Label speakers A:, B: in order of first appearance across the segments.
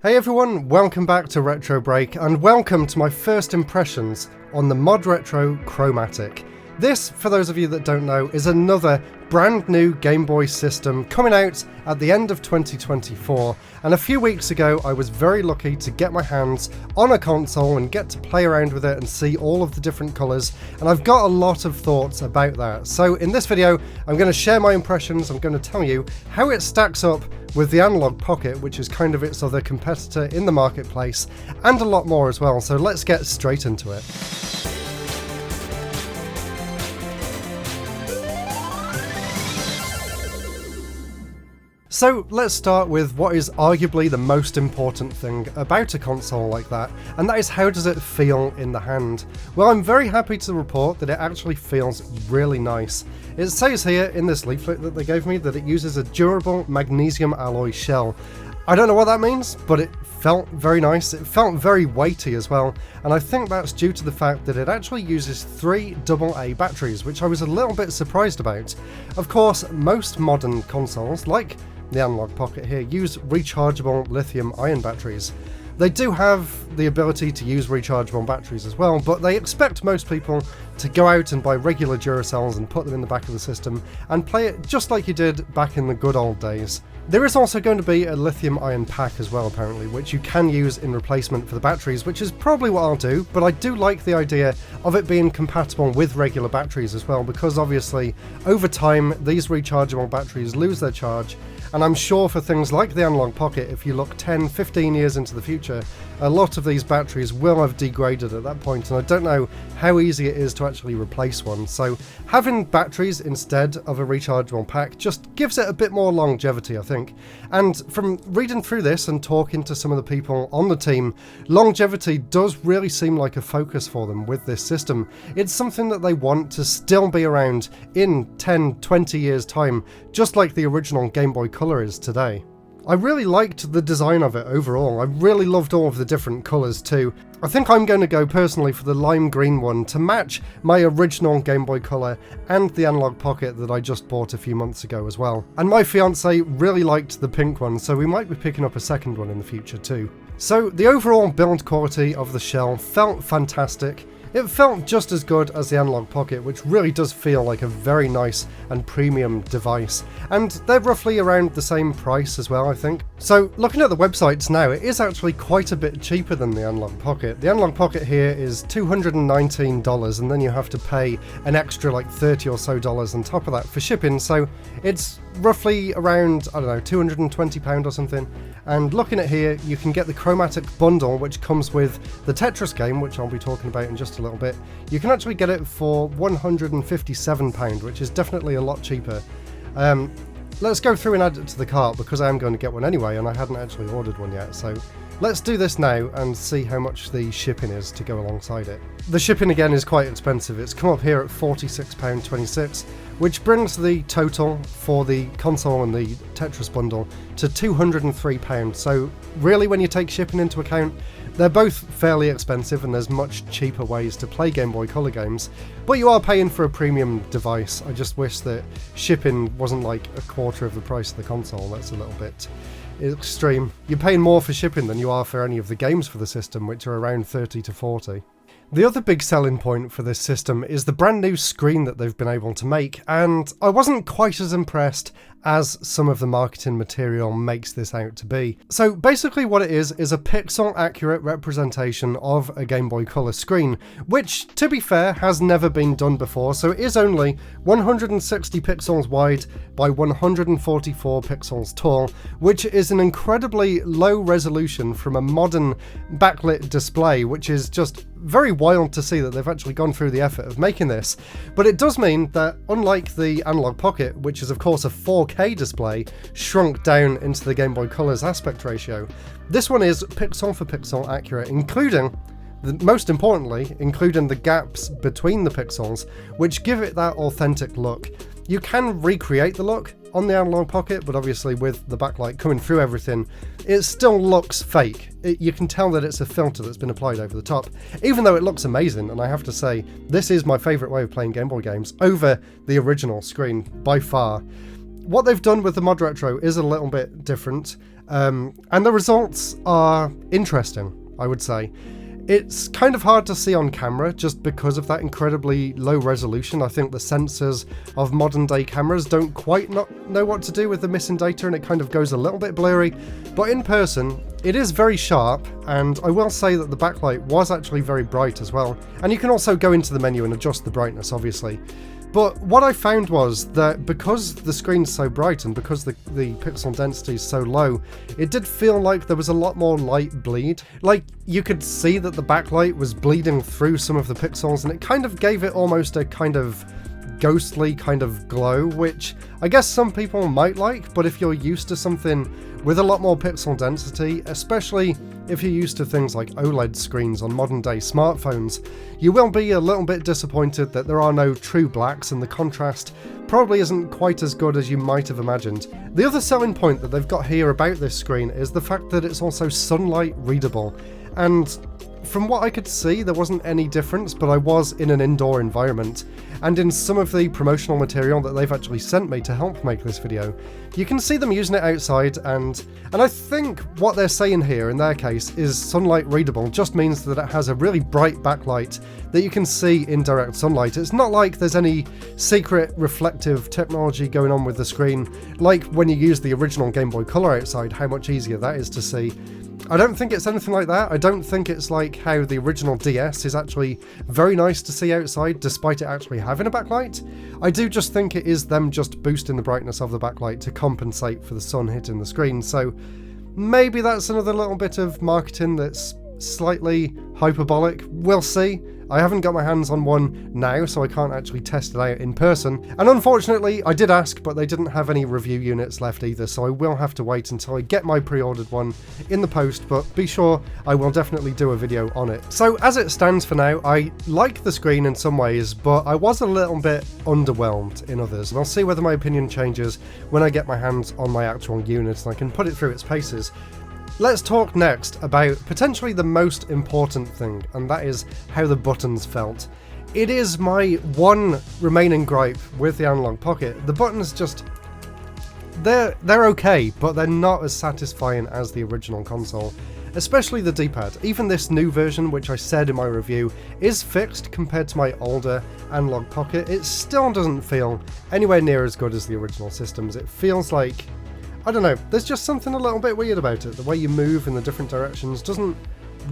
A: Hey everyone, welcome back to RetroBreak and welcome to my first impressions on the Mod Retro Chromatic. This, for those of you that don't know, is another brand new Game Boy system coming out at the end of 2024, and a few weeks ago I was very lucky to get my hands on a console and get to play around with it and see all of the different colours, and I've got a lot of thoughts about that. So in this video I'm going to share my impressions. I'm going to tell you how it stacks up with the Analog Pocket, which is kind of its other competitor in the marketplace, and a lot more as well, so let's get straight into it. So let's start with what is arguably the most important thing about a console like that, and that is how does it feel in the hand? Well, I'm very happy to report that it actually feels really nice. It says here in this leaflet that they gave me that it uses a durable magnesium alloy shell. I don't know what that means, but it felt very nice. It felt very weighty as well, and I think that's due to the fact that it actually uses 3 AA batteries, which I was a little bit surprised about. Of course, most modern consoles, like the Analog Pocket here, use rechargeable lithium-ion batteries. They do have the ability to use rechargeable batteries as well, but they expect most people to go out and buy regular Duracells and put them in the back of the system and play it just like you did back in the good old days. There is also going to be a lithium-ion pack as well, apparently, which you can use in replacement for the batteries, which is probably what I'll do, but I do like the idea of it being compatible with regular batteries as well, because obviously over time these rechargeable batteries lose their charge, and I'm sure for things like the Analog Pocket, if you look 10-15 years into the future, a lot of these batteries will have degraded at that point, and I don't know how easy it is to actually replace one. So having batteries instead of a rechargeable pack just gives it a bit more longevity, I think. And from reading through this and talking to some of the people on the team, longevity does really seem like a focus for them with this system. It's something that they want to still be around in 10-20 years time, just like the original Game Boy Color is today. I really liked the design of it overall. I really loved all of the different colours too. I think I'm going to go personally for the lime green one to match my original Game Boy Color and the Analog Pocket that I just bought a few months ago as well. And my fiance really liked the pink one, so we might be picking up a second one in the future too. So the overall build quality of the shell felt fantastic. It felt just as good as the Analog Pocket, which really does feel like a very nice and premium device. And they're roughly around the same price as well, I think. So looking at the websites now, it is actually quite a bit cheaper than the Analog Pocket. The Analog Pocket here is $219, and then you have to pay an extra like $30 or so on top of that for shipping. So it's roughly around, I don't know, £220 or something. And looking at here, you can get the Chromatic bundle, which comes with the Tetris game, which I'll be talking about in just a little bit. You can actually get it for £157, which is definitely a lot cheaper. Let's go through and add it to the cart, because I am going to get one anyway, and I hadn't actually ordered one yet. So let's do this now and see how much the shipping is to go alongside it. The shipping again is quite expensive. It's come up here at £46.26, which brings the total for the console and the Tetris bundle to £203. So really, when you take shipping into account, they're both fairly expensive, and there's much cheaper ways to play Game Boy Color games, but you are paying for a premium device. I just wish that shipping wasn't like a quarter of the price of the console. That's a little bit extreme. You're paying more for shipping than you are for any of the games for the system, which are around 30 to 40. The other big selling point for this system is the brand new screen that they've been able to make, and I wasn't quite as impressed as some of the marketing material makes this out to be. So basically what it is a pixel accurate representation of a Game Boy Color screen, which, to be fair, has never been done before. So it is only 160 pixels wide by 144 pixels tall, which is an incredibly low resolution from a modern backlit display, which is just very wild to see that they've actually gone through the effort of making this. But it does mean that, unlike the Analog Pocket, which is of course a 4K display shrunk down into the Game Boy Color's aspect ratio, this one is pixel for pixel accurate, including, most importantly, including the gaps between the pixels, which give it that authentic look. You can recreate the look on the Analog Pocket, but obviously with the backlight coming through everything, it still looks fake. You can tell that it's a filter that's been applied over the top, even though it looks amazing, and I have to say, this is my favourite way of playing Game Boy games over the original screen, by far. What they've done with the Mod Retro is a little bit different. And the results are interesting, I would say. It's kind of hard to see on camera just because of that incredibly low resolution. I think the sensors of modern day cameras don't quite know what to do with the missing data, and it kind of goes a little bit blurry. But in person, it is very sharp, and I will say that the backlight was actually very bright as well. And you can also go into the menu and adjust the brightness, obviously. But what I found was that because the screen's so bright and because the pixel density is so low, it did feel like there was a lot more light bleed. Like, you could see that the backlight was bleeding through some of the pixels, and it kind of gave it almost a kind of ghostly kind of glow, which I guess some people might like, but if you're used to something with a lot more pixel density, especially if you're used to things like OLED screens on modern day smartphones, you will be a little bit disappointed that there are no true blacks and the contrast probably isn't quite as good as you might have imagined. The other selling point that they've got here about this screen is the fact that it's also sunlight readable, and from what I could see, there wasn't any difference, but I was in an indoor environment, and in some of the promotional material that they've actually sent me to help make this video, you can see them using it outside, and I think what they're saying here in their case is sunlight readable just means that it has a really bright backlight that you can see in direct sunlight. It's not like there's any secret reflective technology going on with the screen, like when you use the original Game Boy Color outside, how much easier that is to see. I don't think it's anything like that. I don't think it's like how the original DS is actually very nice to see outside despite it actually having a backlight. I do just think it is them just boosting the brightness of the backlight to compensate for the sun hitting the screen. So maybe that's another little bit of marketing that's slightly hyperbolic. We'll see. I haven't got my hands on one now, so I can't actually test it out in person. And unfortunately, I did ask, but they didn't have any review units left either, so I will have to wait until I get my pre-ordered one in the post, but be sure I will definitely do a video on it. So as it stands for now, I like the screen in some ways, but I was a little bit underwhelmed in others, and I'll see whether my opinion changes when I get my hands on my actual unit and I can put it through its paces. Let's talk next about potentially the most important thing, and that is how the buttons felt. It is my one remaining gripe with the Analog Pocket. The buttons just... They're okay, but they're not as satisfying as the original console. Especially the D-pad. Even this new version, which I said in my review, is fixed compared to my older Analog Pocket. It still doesn't feel anywhere near as good as the original systems. It feels like... I don't know, there's just something a little bit weird about it. The way you move in the different directions doesn't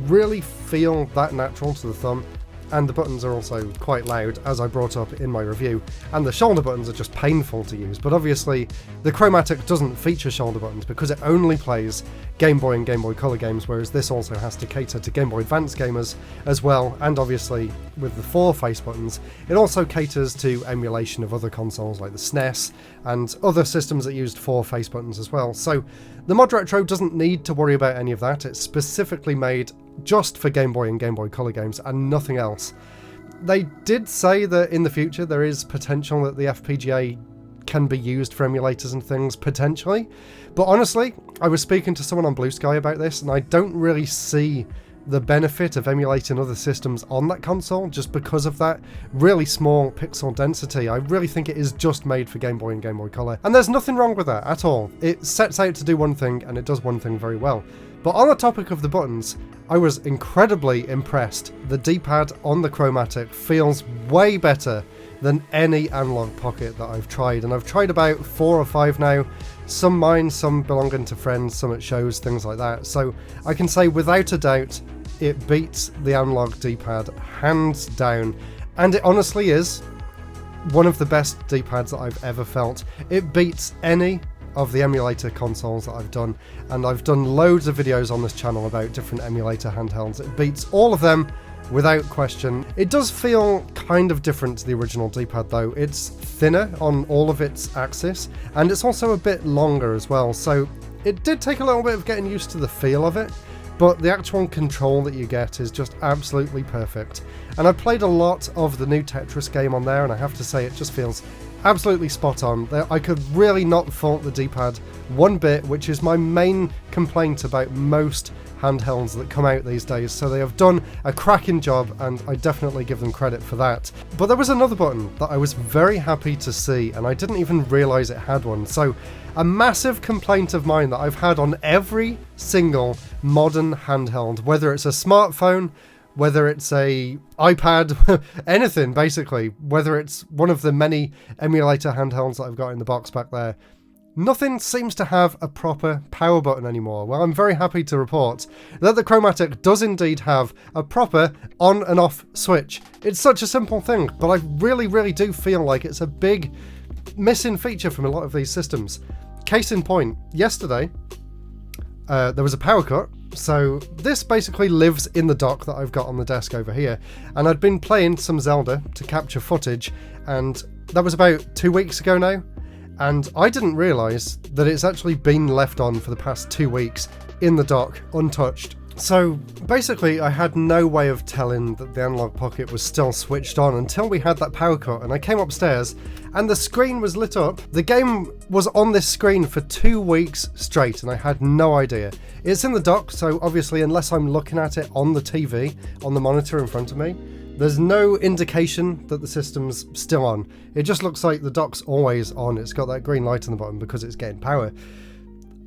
A: really feel that natural to the thumb, and the buttons are also quite loud, as I brought up in my review, and the shoulder buttons are just painful to use. But obviously the Chromatic doesn't feature shoulder buttons because it only plays Game Boy and Game Boy Color games, whereas this also has to cater to Game Boy Advance gamers as well, and obviously with the 4 face buttons it also caters to emulation of other consoles like the SNES and other systems that used 4 face buttons as well. So the Mod Retro doesn't need to worry about any of that. It's specifically made just for Game Boy and Game Boy Color games and nothing else. They did say that in the future there is potential that the FPGA can be used for emulators and things, potentially, but honestly, I was speaking to someone on Blue Sky about this and I don't really see the benefit of emulating other systems on that console just because of that really small pixel density. I really think it is just made for Game Boy and Game Boy Color, and there's nothing wrong with that at all. It sets out to do one thing and it does one thing very well. But on the topic of the buttons, I was incredibly impressed. The D-pad on the Chromatic feels way better than any Analog Pocket that I've tried, and I've tried about 4 or 5 now, some mine, some belonging to friends, some at shows, things like that. So I can say without a doubt it beats the Analog D-pad hands down, and it honestly is one of the best D-pads that I've ever felt. It beats any of the emulator consoles that I've done, and I've done loads of videos on this channel about different emulator handhelds. It beats all of them without question. It does feel kind of different to the original D-pad though. It's thinner on all of its axis, and it's also a bit longer as well, so it did take a little bit of getting used to the feel of it, but the actual control that you get is just absolutely perfect. And I've played a lot of the new Tetris game on there, and I have to say it just feels absolutely spot on. I could really not fault the D-pad one bit, which is my main complaint about most handhelds that come out these days, so they have done a cracking job, and I definitely give them credit for that. But there was another button that I was very happy to see, and I didn't even realise it had one. So a massive complaint of mine that I've had on every single modern handheld, whether it's a smartphone, whether it's a iPad, anything basically, whether it's one of the many emulator handhelds that I've got in the box back there, nothing seems to have a proper power button anymore. Well, I'm very happy to report that the Chromatic does indeed have a proper on and off switch. It's such a simple thing, but I really do feel like it's a big missing feature from a lot of these systems. Case in point, yesterday there was a power cut. So this basically lives in the dock that I've got on the desk over here, and I'd been playing some Zelda to capture footage, and that was about 2 weeks ago now, and I didn't realise that it's actually been left on for the past 2 weeks in the dock, untouched. So basically I had no way of telling that the analog pocket was still switched on until we had that power cut, and I came upstairs and the screen was lit up. The game was on this screen for 2 weeks straight and I had no idea. It's in the dock, so obviously unless I'm looking at it on the TV, on the monitor in front of me, there's no indication that the system's still on. It just looks like the dock's always on. It's got that green light on the bottom because it's getting power.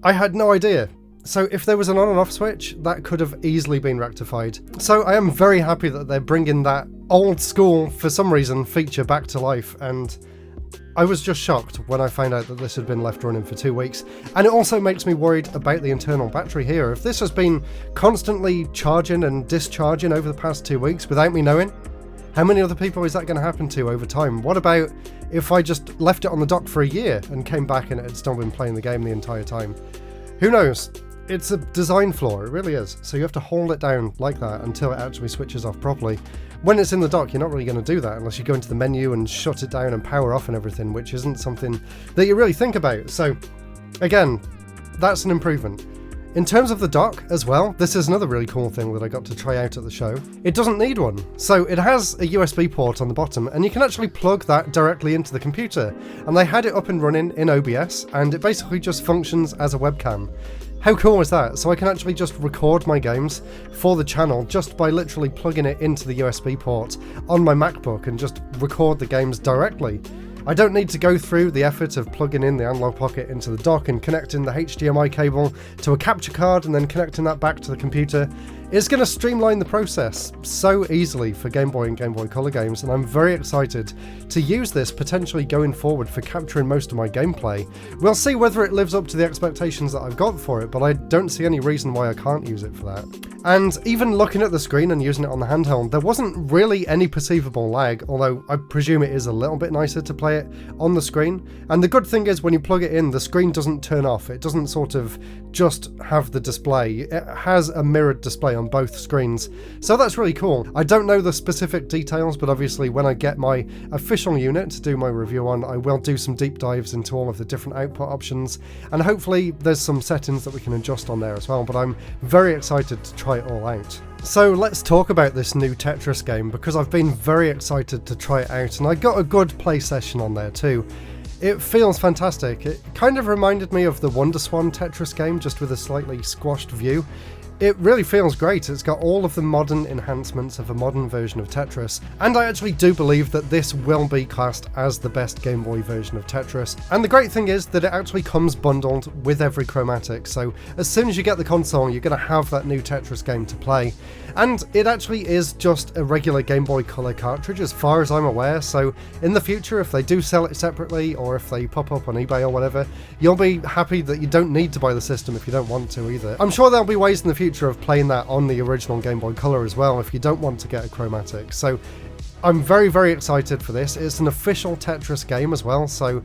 A: I had no idea. So if there was an on and off switch, that could have easily been rectified. So I am very happy that they're bringing that old school, for some reason, feature back to life, and I was just shocked when I found out that this had been left running for 2 weeks. And it also makes me worried about the internal battery here. If this has been constantly charging and discharging over the past 2 weeks without me knowing, how many other people is that going to happen to over time? What about if I just left it on the dock for a year and came back and it had still been playing the game the entire time? Who knows? It's a design flaw, it really is. So you have to hold it down like that until it actually switches off properly. When it's in the dock, you're not really going to do that unless you go into the menu and shut it down and power off and everything, which isn't something that you really think about. So again, that's an improvement. In terms of the dock as well, this is another really cool thing that I got to try out at the show. It doesn't need one. So it has a USB port on the bottom, and you can actually plug that directly into the computer. And they had it up and running in OBS, and it basically just functions as a webcam. How cool is that? So I can actually just record my games for the channel just by literally plugging it into the USB port on my MacBook and just record the games directly. I don't need to go through the effort of plugging in the analog pocket into the dock and connecting the HDMI cable to a capture card and then connecting that back to the computer. It's going to streamline the process so easily for Game Boy and Game Boy Color games, and I'm very excited to use this potentially going forward for capturing most of my gameplay. We'll see whether it lives up to the expectations that I've got for it, but I don't see any reason why I can't use it for that. And even looking at the screen and using it on the handheld, there wasn't really any perceivable lag, although I presume it is a little bit nicer to play it on the screen. And the good thing is when you plug it in, the screen doesn't turn off. It doesn't sort of just have the display. It has a mirrored display on both screens. So that's really cool. I don't know the specific details, but obviously when I get my official unit to do my review on, I will do some deep dives into all of the different output options, and hopefully there's some settings that we can adjust on there as well, but I'm very excited to try it all out. So let's talk about this new Tetris game, because I've been very excited to try it out, and I got a good play session on there too. It feels fantastic. It kind of reminded me of the WonderSwan Tetris game, just with a slightly squashed view. It really feels great. It's got all of the modern enhancements of a modern version of Tetris, and I actually do believe that this will be classed as the best Game Boy version of Tetris. And the great thing is that it actually comes bundled with every Chromatic, so as soon as you get the console, you're going to have that new Tetris game to play. And it actually is just a regular Game Boy Color cartridge as far as I'm aware, so in the future, if they do sell it separately, or if they pop up on eBay or whatever, you'll be happy that you don't need to buy the system if you don't want to either. I'm sure there'll be ways in the future of playing that on the original Game Boy Color as well if you don't want to get a Chromatic. So I'm very excited for this. It's an official Tetris game as well, so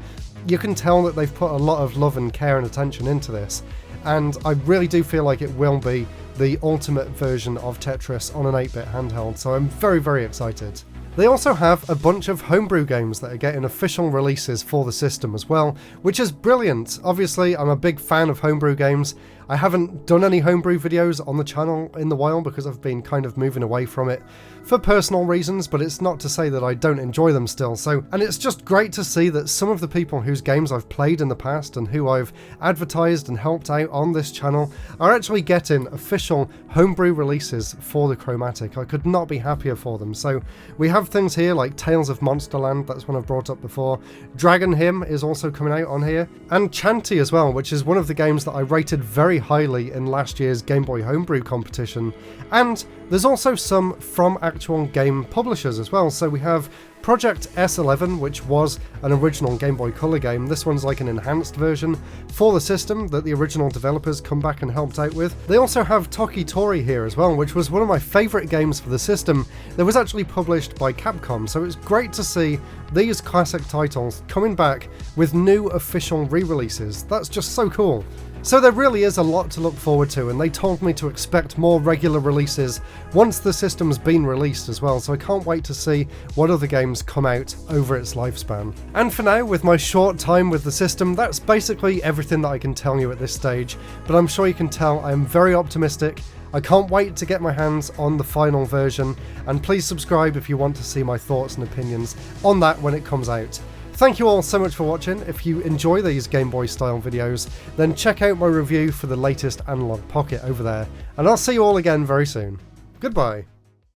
A: you can tell that they've put a lot of love and care and attention into this, and I really do feel like it will be the ultimate version of Tetris on an 8-bit handheld, so I'm very excited. They also have a bunch of homebrew games that are getting official releases for the system as well, which is brilliant. Obviously, I'm a big fan of homebrew games. I haven't done any homebrew videos on the channel in the while because I've been kind of moving away from it for personal reasons, but it's not to say that I don't enjoy them still. And it's just great to see that some of the people whose games I've played in the past and who I've advertised and helped out on this channel are actually getting official homebrew releases for the Chromatic. I could not be happier for them. So we have things here like Tales of Monsterland, that's one I've brought up before. Dragon Hymn is also coming out on here, and Chanty as well, which is one of the games that I rated very highly in last year's Game Boy Homebrew competition. And there's also some from actual game publishers as well. So we have Project S11, which was an original Game Boy Color game. This one's like an enhanced version for the system that the original developers come back and helped out with. They also have Toki Tori here as well, which was one of my favourite games for the system that was actually published by Capcom. So it's great to see these classic titles coming back with new official re-releases. That's just so cool. So there really is a lot to look forward to, and they told me to expect more regular releases once the system's been released as well, so I can't wait to see what other games come out over its lifespan. And for now, with my short time with the system, that's basically everything that I can tell you at this stage, but I'm sure you can tell I am very optimistic. I can't wait to get my hands on the final version, and please subscribe if you want to see my thoughts and opinions on that when it comes out. Thank you all so much for watching. If you enjoy these Game Boy style videos, then check out my review for the latest Analog Pocket over there, and I'll see you all again very soon. Goodbye.